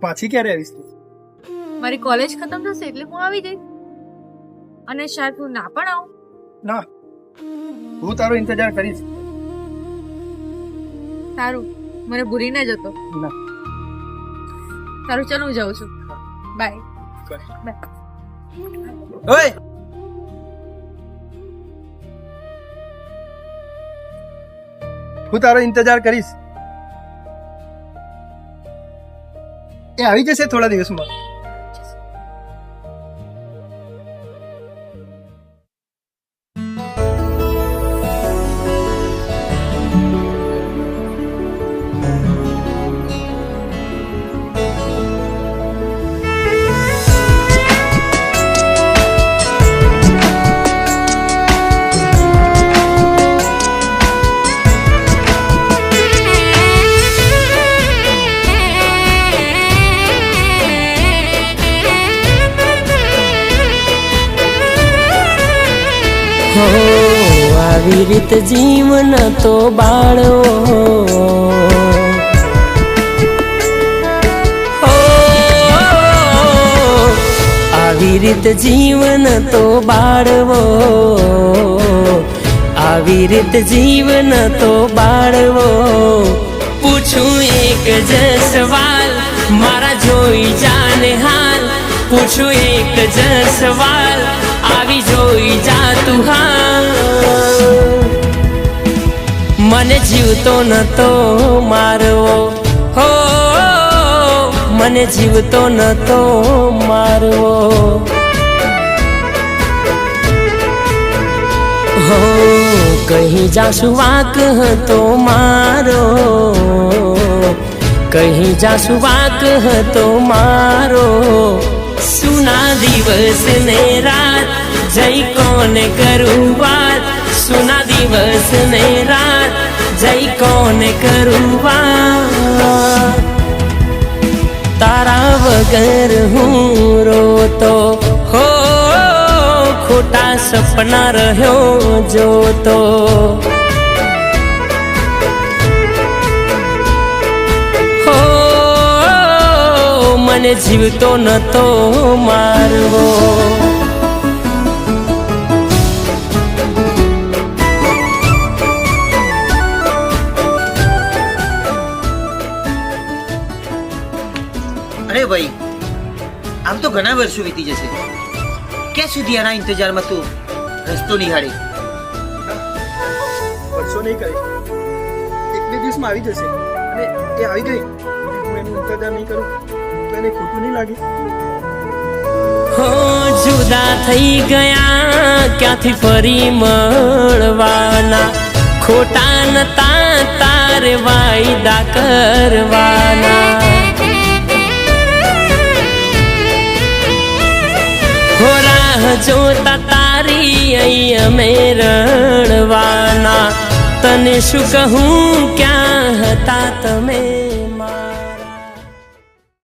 પાછી ક્યારે આવીશ તું? મારી કોલેજ ખતમ થશે એટલે હું આવી જઈશ. અને શાયદ હું ના પણ આવું. ના, હું તારો ઇંતજાર કરીશ. સારું, મને ભૂલી ના જતો. ના. સારું, ચાલો હું જાઉં છું. બાય. ઓય, હું તારો ઇંતજાર કરીશ. એ આવી જશે થોડા દિવસમાં. હો આવી રીત જીવન તો બાળવો. હો આવી રીત જીવન તો બાળવો. આવી રીત જીવન તો બાળવો. પૂછું એક જ સવાલ, મારા જોઈ જાને હાલ. પૂછું એક જ સવાલ, આવી જોઈ જા તું હાલ. મને જીવતો નતો મારવો. હો મને જીવતો નતો મારવો. હો કहीं જાસુ વાક હતો મારો. કहीं જાસુ વાક હતો મારો. સુના દિવસ ને રાત, જઈ કોને કરું વાત. સુના દિવસ ને રાત, જઈ કોને કરું વાત. તારા વગર હું રોતો. હો ખોટા સપના રહ્યો જોતો. મને જીવતો નતો મારવો. અરે ભાઈ, આમ તો ઘણા વર્ષો વીતી જશે. ક્યાં સુધી આના ઇંતજારમાં તું રસ્તો નિહાળે? વર્ષો નહીં કરીશ, એક બે દિવસમાં આવી જશે. અને એ આવી ગઈ, હું એનું ઇંતજાર નહીં કરું તો એને ખોટું નહીં લાગે. હો જુદા થઈ ગયા ક્યાંથી ફરી મળવાના. ખોટા નતા તારે વાયદા કરવાના. હો રાહ જોતા તારી અહીં અમે રણવાના. તને શું કહું ક્યાં હતા તમે.